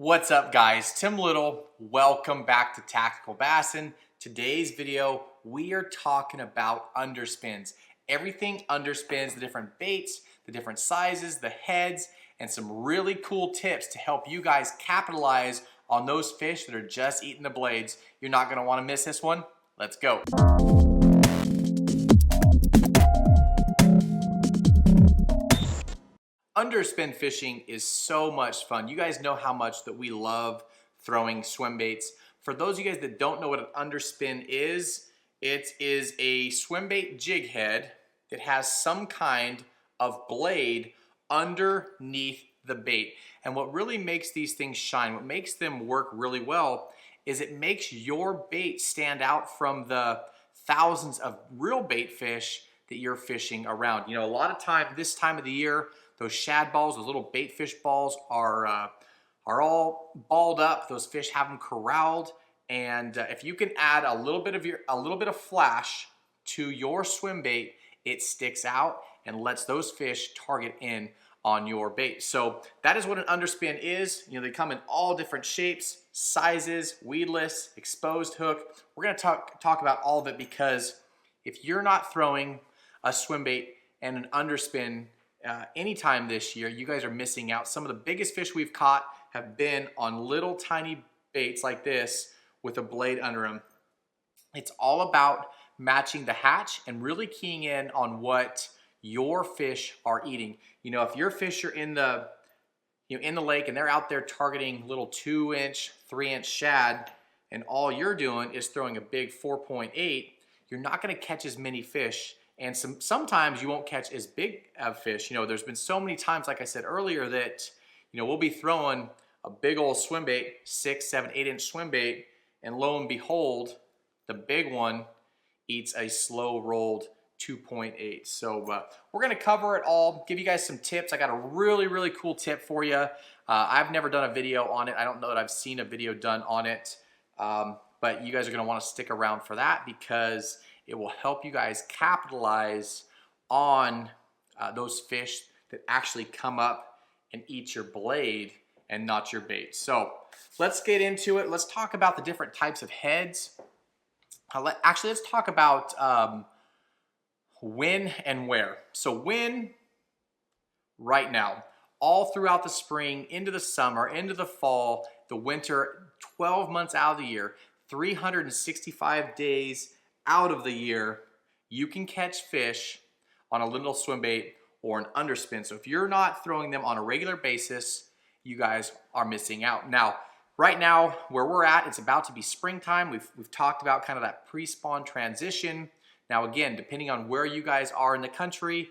What's up, guys? Tim Little. Welcome back to Tactical Bassin. Today's video, we are talking about underspins. Everything underspins, the different baits, the different sizes, the heads, and some really cool tips to help you guys capitalize on those fish that are just eating the blades. You're not gonna wanna miss this one. Let's go. Underspin fishing is so much fun. You guys know how much that we love throwing swim baits. For those of you guys that don't know what an underspin is, it is a swim bait jig head that has some kind of blade underneath the bait. And what really makes these things shine, what makes them work really well, is it makes your bait stand out from the thousands of real bait fish that you're fishing around. You know, a lot of time, this time of the year, those shad balls, those little bait fish balls are all balled up. Those fish have them corralled, and if you can add a little bit of flash to your swim bait, it sticks out and lets those fish target in on your bait. So that is what an underspin is. You know, they come in all different shapes, sizes, weedless, exposed hook. We're gonna talk about all of it, because if you're not throwing a swim bait and an underspin anytime this year, you guys are missing out. Some of the biggest fish we've caught have been on little tiny baits like this with a blade under them. It's all about matching the hatch and really keying in on what your fish are eating. You know, if your fish are in the lake and they're out there targeting little 2-inch, 3-inch shad, and all you're doing is throwing a big 4.8, you're not going to catch as many fish. And sometimes you won't catch as big of fish. You know, there's been so many times, like I said earlier, that, you know, we'll be throwing a big old swim bait, 6, 7, 8-inch swim bait, and lo and behold, the big one eats a slow rolled 2.8. So we're gonna cover it all, give you guys some tips. I got a really cool tip for you. I've never done a video on it. I don't know that I've seen a video done on it, but you guys are gonna wanna stick around for that, because it will help you guys capitalize on those fish that actually come up and eat your blade and not your bait. So let's get into it. Let's talk about the different types of heads. Actually, let's talk about when and where. So when, right now, all throughout the spring, into the summer, into the fall, the winter, 12 months out of the year, 365 days out of the year, you can catch fish on a little swim bait or an underspin. So if you're not throwing them on a regular basis, you guys are missing out. Now, right now, where we're at, it's about to be springtime. We've talked about kind of that pre-spawn transition. Now, again, depending on where you guys are in the country,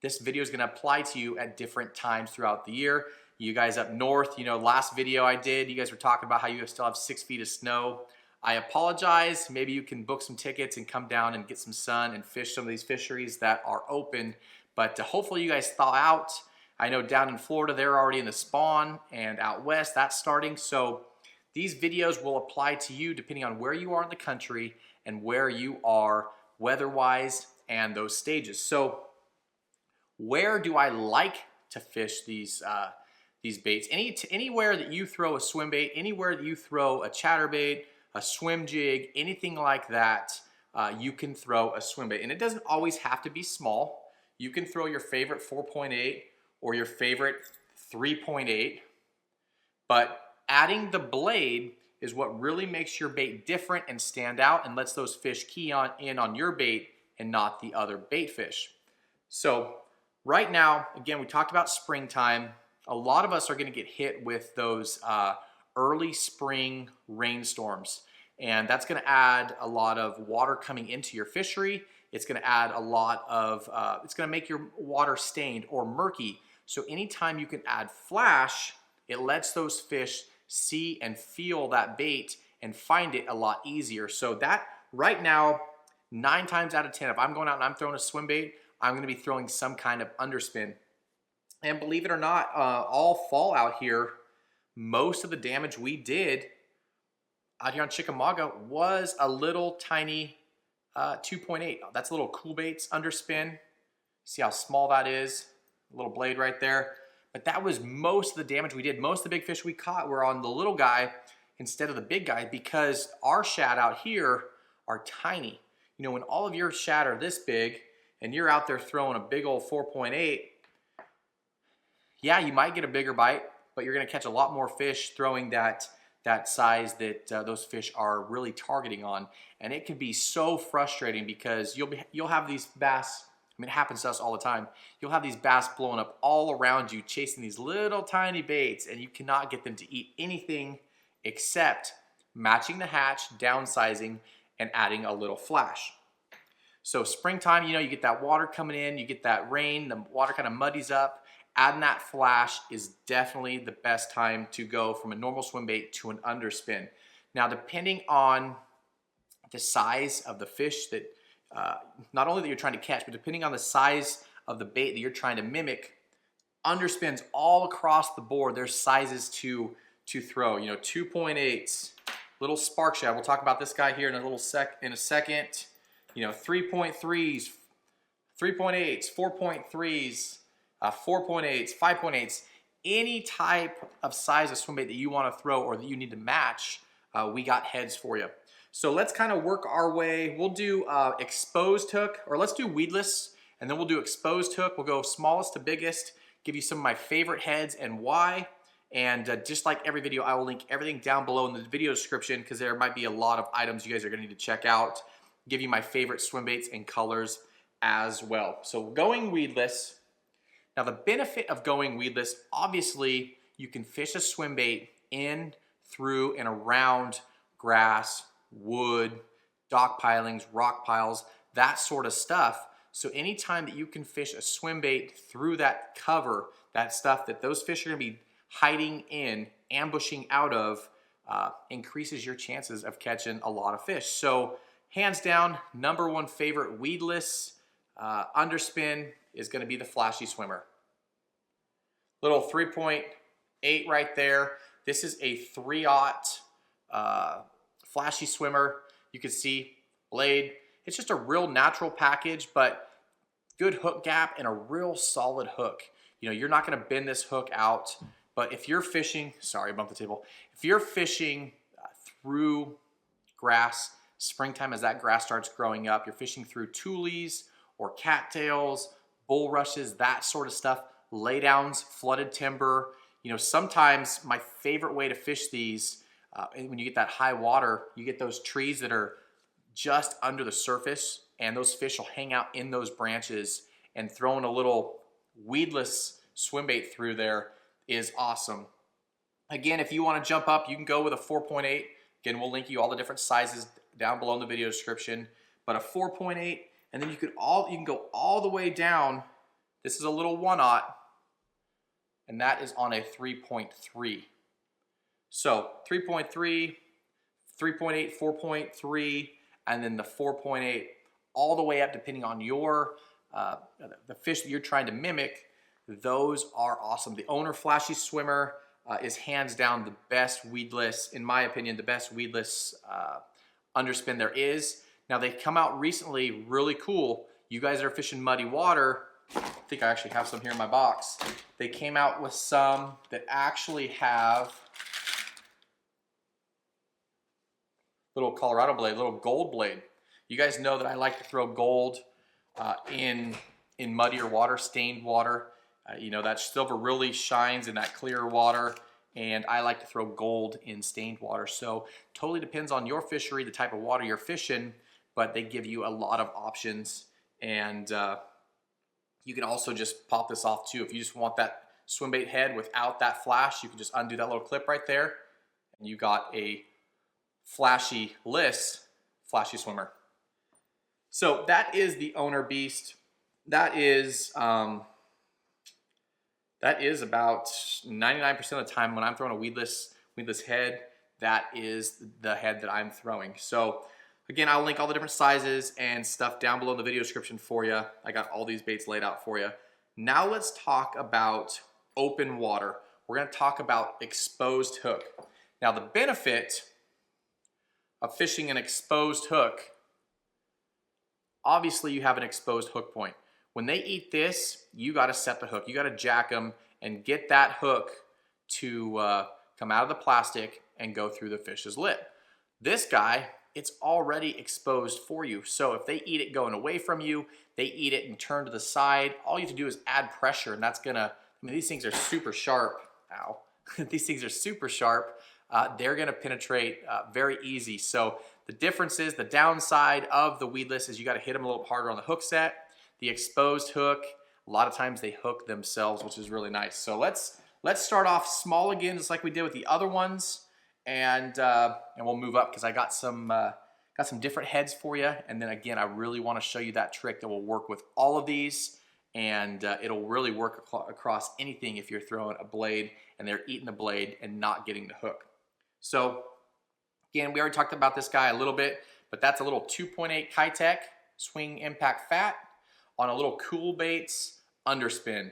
this video is gonna apply to you at different times throughout the year. You guys up north, you know, last video I did, you guys were talking about how you still have 6 feet of snow. I apologize. Maybe you can book some tickets and come down and get some sun and fish some of these fisheries that are open. But hopefully you guys thaw out. I know down in Florida, they're already in the spawn, and out west, that's starting. So these videos will apply to you depending on where you are in the country and where you are weather-wise and those stages. So where do I like to fish these baits? Anywhere that you throw a swim bait, anywhere that you throw a chatterbait, a swim jig, anything like that, you can throw a swim bait. And it doesn't always have to be small. You can throw your favorite 4.8 or your favorite 3.8, but adding the blade is what really makes your bait different and stand out and lets those fish key in on your bait and not the other bait fish. So right now, again, we talked about springtime. A lot of us are gonna get hit with those early spring rainstorms, and that's going to add a lot of water coming into your fishery. It's going to add a lot of it's going to make your water stained or murky. So anytime you can add flash, it lets those fish see and feel that bait and find it a lot easier. So that right now, 9 times out of 10, if I'm going out and I'm throwing a swim bait, I'm going to be throwing some kind of underspin. And believe it or not, all fall out here, most of the damage we did out here on Chickamauga was a little tiny 2.8. That's a little Cool Baits underspin. See how small that is? A little blade right there. But that was most of the damage we did. Most of the big fish we caught were on the little guy instead of the big guy, because our shad out here are tiny. You know, when all of your shad are this big and you're out there throwing a big old 4.8, yeah, you might get a bigger bite, but you're gonna catch a lot more fish throwing that size that those fish are really targeting on. And it can be so frustrating because you'll have these bass, I mean, it happens to us all the time. You'll have these bass blowing up all around you, chasing these little tiny baits, and you cannot get them to eat anything except matching the hatch, downsizing, and adding a little flash. So springtime, you know, you get that water coming in, you get that rain, the water kind of muddies up. Adding that flash is definitely the best time to go from a normal swim bait to an underspin. Now, depending on the size of the fish that, not only that you're trying to catch, but depending on the size of the bait that you're trying to mimic, underspins all across the board, there's sizes to throw. You know, 2.8s, little spark shad. We'll talk about this guy here in a second. You know, 3.3s, 3.8s, 4.3s, 4.8s, 5.8s, any type of size of swim bait that you want to throw or that you need to match, we got heads for you. So let's kind of work our way. We'll do exposed hook, or let's do weedless, and then we'll do exposed hook. We'll go smallest to biggest, give you some of my favorite heads and why. And just like every video, I will link everything down below in the video description, because there might be a lot of items you guys are going to need to check out. Give you my favorite swim baits and colors as well. So going weedless. Now, the benefit of going weedless, obviously, you can fish a swim bait in, through, and around grass, wood, dock pilings, rock piles, that sort of stuff. So anytime that you can fish a swim bait through that cover, that stuff that those fish are going to be hiding in, ambushing out of, increases your chances of catching a lot of fish. So hands down, #1 favorite weedless underspin is going to be the flashy swimmer. Little 3.8 right there. This is a 3/0 flashy swimmer. You can see blade. It's just a real natural package, but good hook gap and a real solid hook. You know, you're not going to bend this hook out, but if you're fishing, sorry, I bumped the table. If you're fishing through grass, springtime as that grass starts growing up, you're fishing through tules or cattails, bulrushes, that sort of stuff, laydowns, flooded timber. You know, sometimes my favorite way to fish these, when you get that high water, you get those trees that are just under the surface, and those fish will hang out in those branches, and throwing a little weedless swim bait through there is awesome. Again, if you want to jump up, you can go with a 4.8. Again, we'll link you all the different sizes down below in the video description. But a 4.8, and then you can go all the way down. This is a little 1/0, and that is on a 3.3. So 3.3, 3.8, 4.3, and then the 4.8, all the way up depending on your the fish that you're trying to mimic. Those are awesome. The owner flashy swimmer is hands down the best weedless, in my opinion, the best weedless underspin there is. Now, they come out recently, really cool. You guys that are fishing muddy water, I think I actually have some here in my box. They came out with some that actually have little Colorado blade, little gold blade. You guys know that I like to throw gold in muddier water, stained water. You know, that silver really shines in that clear water, and I like to throw gold in stained water. So totally depends on your fishery, the type of water you're fishing, but they give you a lot of options. And you can also just pop this off too. If you just want that swim bait head without that flash, you can just undo that little clip right there, and you got a flashy-less flashy swimmer. So that is the owner beast. That is about 99% of the time when I'm throwing a weedless head, that is the head that I'm throwing. So again, I'll link all the different sizes and stuff down below in the video description for you. I got all these baits laid out for you. Now let's talk about open water. We're going to talk about exposed hook. Now, the benefit of fishing an exposed hook, obviously you have an exposed hook point. When they eat this, you got to set the hook. You got to jack them and get that hook to come out of the plastic and go through the fish's lip. This guy, it's already exposed for you. So if they eat it going away from you, they eat it and turn to the side, all you have to do is add pressure, and that's gonna, I mean, these things are super sharp. Ow. These things are super sharp. They're gonna penetrate very easy. So the difference is, the downside of the Weedless is you gotta hit them a little harder on the hook set. The exposed hook, a lot of times they hook themselves, which is really nice. So let's start off small again, just like we did with the other ones, and we'll move up because I got some different heads for you. And then again, I really want to show you that trick that will work with all of these, and it'll really work across anything if you're throwing a blade and they're eating the blade and not getting the hook. So again, we already talked about this guy a little bit, but that's a little 2.8 Keitech swing impact fat on a little Cool Baits Underspin.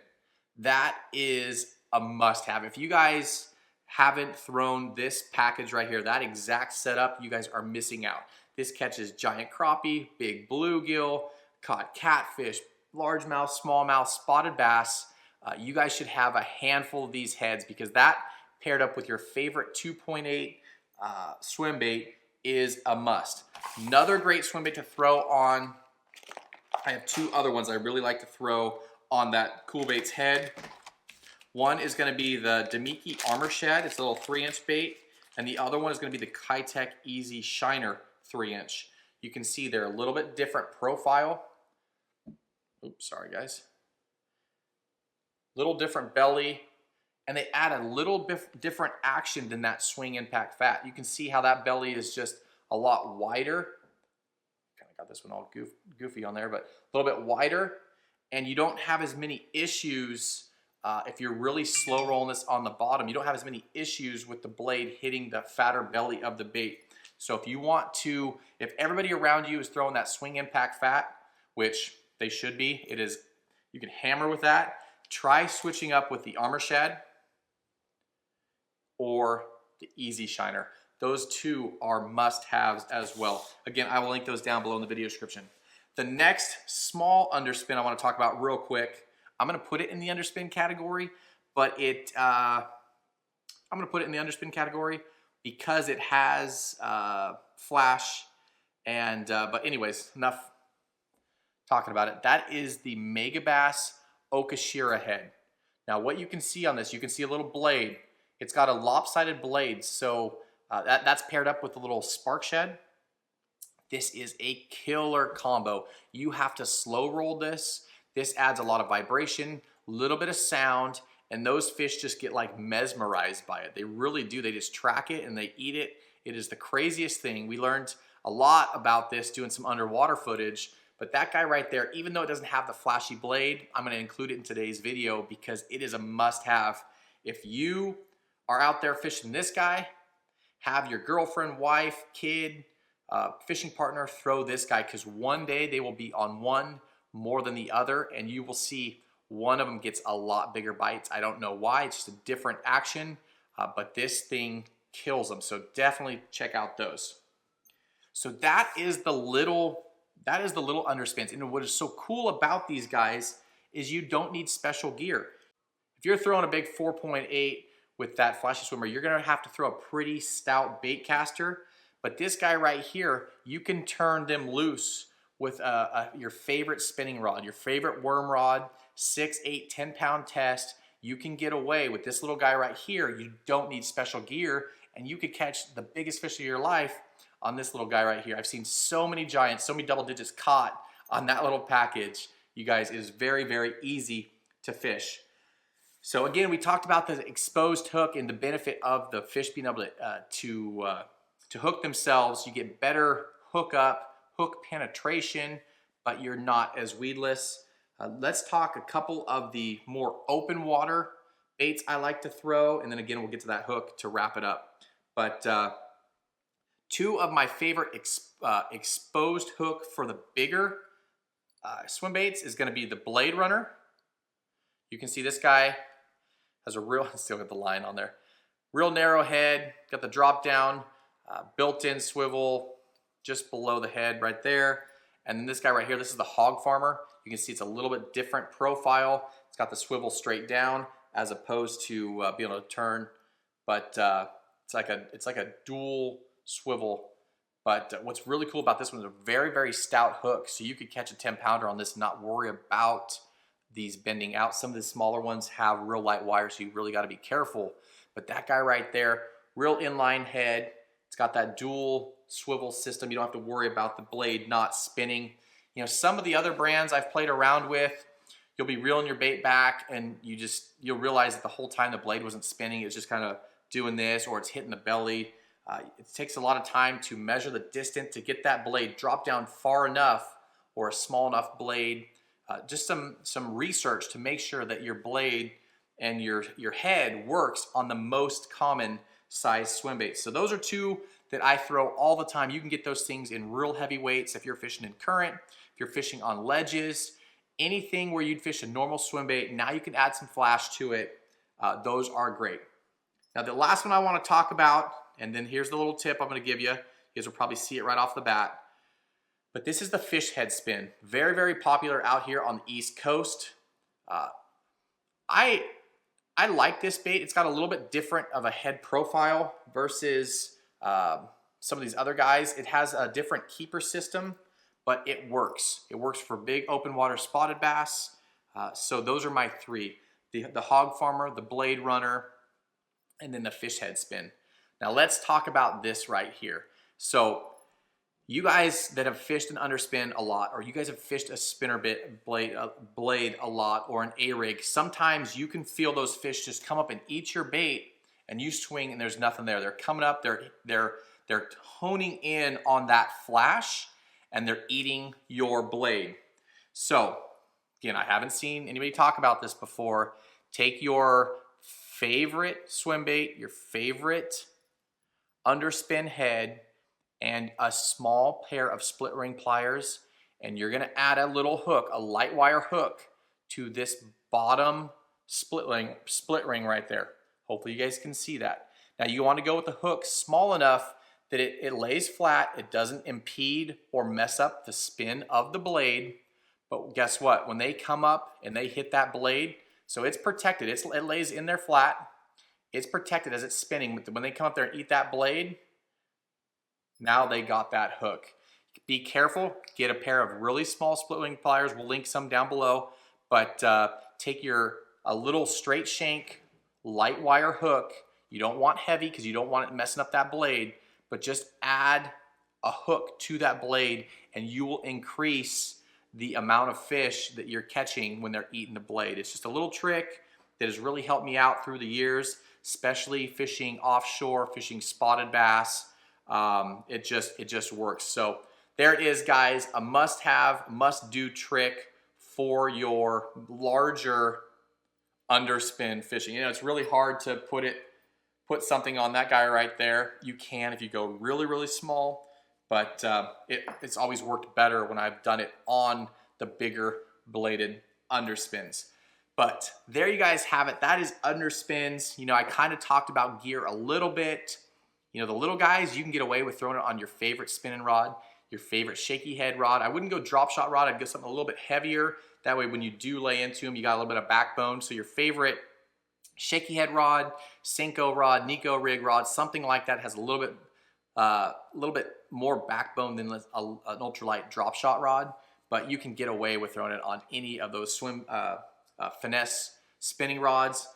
That is a must-have. If you guys haven't thrown this package right here, that exact setup, you guys are missing out. This catches giant crappie, big bluegill, caught catfish, largemouth, smallmouth, spotted bass. You guys should have a handful of these heads, because that paired up with your favorite 2.8 swim bait is a must. Another great swim bait to throw on, I have two other ones I really like to throw on that Cool Baits head. One is going to be the Damiki Armor Shad. It's a little 3-inch bait. And the other one is going to be the Keitech Easy Shiner 3-inch. You can see they're a little bit different profile. Oops, sorry guys. Little different belly. And they add a little bit different action than that swing impact fat. You can see how that belly is just a lot wider. Kind of got this one all goofy on there, but a little bit wider. And you don't have as many issues. If you're really slow rolling this on the bottom, you don't have as many issues with the blade hitting the fatter belly of the bait. So if you want to, if everybody around you is throwing that swing impact fat, which they should be, it is, you can hammer with that. Try switching up with the Armor Shad or the Easy Shiner. Those two are must-haves as well. Again, I will link those down below in the video description. The next small underspin I want to talk about real quick, I'm going to put it in the underspin category, but I'm going to put it in the underspin category because it has flash. And but anyways, enough talking about it. That is the Megabass Okashira head. Now, what you can see on this, you can see a little blade. It's got a lopsided blade, so that's paired up with a little spark shed. This is a killer combo. You have to slow roll this. This adds a lot of vibration, a little bit of sound, and those fish just get like mesmerized by it. They really do. They just track it and they eat it. It is the craziest thing. We learned a lot about this doing some underwater footage, but that guy right there, even though it doesn't have the flashy blade, I'm going to include it in today's video because it is a must-have. If you are out there fishing this guy, have your girlfriend, wife, kid, fishing partner throw this guy, because one day they will be on one more than the other, and you will see one of them gets a lot bigger bites. I don't know why. It's just a different action, but this thing kills them. So definitely check out those. So that is the little underspins. And what is so cool about these guys is you don't need special gear. If you're throwing a big 4.8 with that flashy swimmer, you're gonna have to throw a pretty stout bait caster. But this guy right here, you can turn them loose with your favorite spinning rod, your favorite worm rod, 6, 8, 10-pound test. You can get away with this little guy right here. You don't need special gear, and you could catch the biggest fish of your life on this little guy right here. I've seen so many giants, so many double digits caught on that little package. You guys, it is very, very easy to fish. So again, we talked about the exposed hook and the benefit of the fish being able to hook themselves. You get better hook penetration, but you're not as weedless. Let's talk a couple of the more open water baits I like to throw, and then again we'll get to that hook to wrap it up. But two of my favorite exposed hook for the bigger swim baits is going to be the Blade Runner. You can see this guy has a real, still got the line on there, real narrow head, got the drop down, built-in swivel just below the head right there. And then this guy right here, this is the Hog Farmer. You can see it's a little bit different profile. It's got the swivel straight down. as opposed to being able to turn. But it's like a dual swivel. But what's really cool about this one is a very, very stout hook. So you could catch a 10-pounder on this and not worry about these bending out. Some of the smaller ones have real light wire, so you really got to be careful. But that guy right there, real inline head. It's got that dual swivel system. You don't have to worry about the blade not spinning. You know, some of the other brands I've played around with, you'll be reeling your bait back and you'll realize that the whole time the blade wasn't spinning, it was just kind of doing this, or it's hitting the belly. It takes a lot of time to measure the distance to get that blade drop down far enough, or a small enough blade. Just some research to make sure that your blade and your head works on the most common size swim baits. So those are two that I throw all the time. You can get those things in real heavy weights if you're fishing in current, if you're fishing on ledges, anything where you'd fish a normal swim bait. Now you can add some flash to it. Those are great. Now the last one I want to talk about, and then here's the little tip I'm going to give you. You guys will probably see it right off the bat. But this is the fish head spin. Very, very popular out here on the East Coast. I like this bait. It's got a little bit different of a head profile versus some of these other guys. It has a different keeper system, but it works. It works for big open water spotted bass. So those are my three. The Hog Farmer, the Blade Runner, and then the fish head spin. Now let's talk about this right here. So you guys that have fished an underspin a lot, or you guys have fished a spinner blade a lot, or an A-rig, sometimes you can feel those fish just come up and eat your bait, and you swing and there's nothing there. They're coming up, they're honing in on that flash, and they're eating your blade. So again, I haven't seen anybody talk about this before. Take your favorite swim bait, your favorite underspin head, and a small pair of split ring pliers, and you're gonna add a little hook, a light wire hook, to this bottom split ring right there. Hopefully you guys can see that. Now you want to go with the hook small enough that it lays flat, it doesn't impede or mess up the spin of the blade. But guess what? When they come up and they hit that blade, so it's protected, it lays in there flat, it's protected as it's spinning, but when they come up there and eat that blade, now they got that hook. Be careful, get a pair of really small split ring pliers. We'll link some down below, but take a little straight shank light wire hook. You don't want heavy because you don't want it messing up that blade, but just add a hook to that blade and you will increase the amount of fish that you're catching when they're eating the blade. It's just a little trick that has really helped me out through the years, especially fishing offshore, fishing spotted bass. It just works. So there it is, guys, a must-have, must-do trick for your larger underspin fishing. You know, it's really hard to put something on that guy right there. You can if you go really, really small, but it's always worked better when I've done it on the bigger bladed underspins. But there you guys have it. That is underspins. You know, I kind of talked about gear a little bit. You know, the little guys, you can get away with throwing it on your favorite spinning rod, your favorite shaky head rod. I wouldn't go drop shot rod. I'd go something a little bit heavier. That way when you do lay into them, you got a little bit of backbone. So your favorite shaky head rod, Senko rod, Nico rig rod, something like that has a little bit more backbone than an ultralight drop shot rod. But you can get away with throwing it on any of those finesse spinning rods.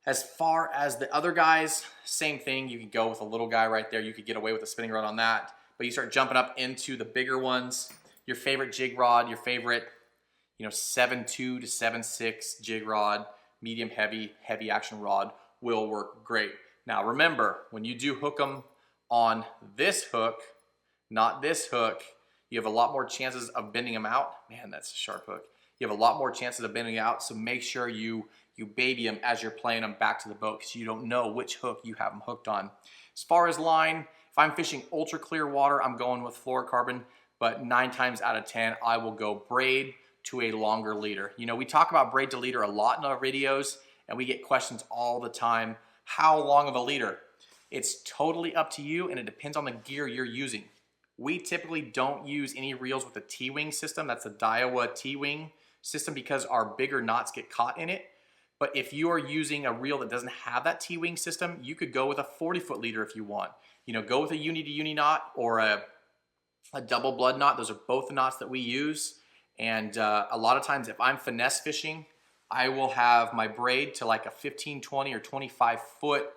As far as the other guys, same thing. You can go with a little guy right there. You could get away with a spinning rod on that. But you start jumping up into the bigger ones. Your favorite jig rod, your favorite, 7.2 to 7.6 jig rod, medium heavy action rod will work great. Now remember, when you do hook them on this hook, not this hook, you have a lot more chances of bending them out. Man, that's a sharp hook. You have a lot more chances of bending out, so make sure you baby them as you're playing them back to the boat because you don't know which hook you have them hooked on. As far as line, if I'm fishing ultra clear water, I'm going with fluorocarbon, but 9 times out of 10, I will go braid to a longer leader. You know, we talk about braid to leader a lot in our videos, and we get questions all the time. How long of a leader? It's totally up to you, and it depends on the gear you're using. We typically don't use any reels with a T-wing system. That's a Daiwa T-wing system because our bigger knots get caught in it. But if you are using a reel that doesn't have that T-wing system, you could go with a 40-foot leader if you want. You know, go with a uni-to-uni knot or a double blood knot. Those are both the knots that we use. And a lot of times if I'm finesse fishing, I will have my braid to like a 15, 20, or 25-foot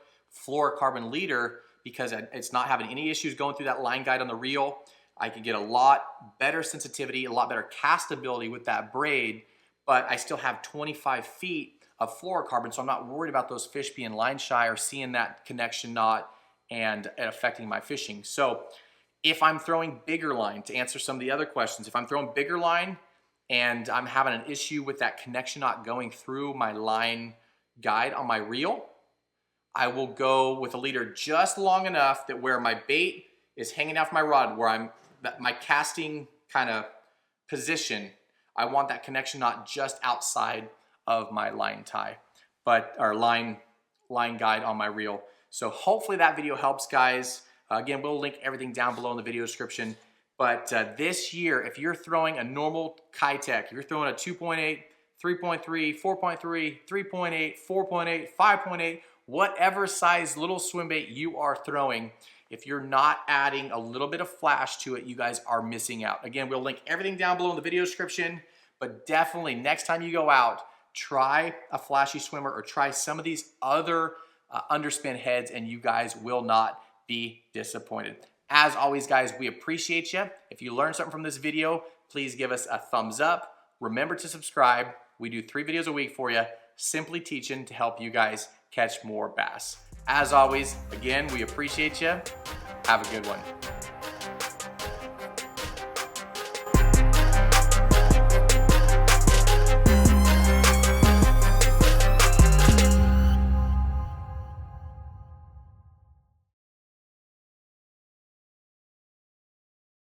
fluorocarbon leader because it's not having any issues going through that line guide on the reel. I can get a lot better sensitivity, a lot better castability with that braid, but I still have 25 feet of fluorocarbon, so I'm not worried about those fish being line shy or seeing that connection knot and affecting my fishing. So if I'm throwing bigger line, to answer some of the other questions, if I'm throwing bigger line and I'm having an issue with that connection knot going through my line guide on my reel, I will go with a leader just long enough that where my bait is hanging off my rod, where my casting kind of position, I want that connection knot just outside of my line tie, or line guide on my reel. So hopefully that video helps, guys. Again, we'll link everything down below in the video description. But this year, if you're throwing a normal Keitech, if you're throwing a 2.8, 3.3, 4.3, 3.8, 4.8, 5.8, whatever size little swim bait you are throwing, if you're not adding a little bit of flash to it, you guys are missing out. Again, we'll link everything down below in the video description, but definitely next time you go out, try a flashy swimmer or try some of these other underspin heads and you guys will not be disappointed. As always, guys, we appreciate you. If you learned something from this video, please give us a thumbs up. Remember to subscribe. We do 3 videos a week for you, simply teaching to help you guys catch more bass. As always, again, we appreciate you. Have a good one.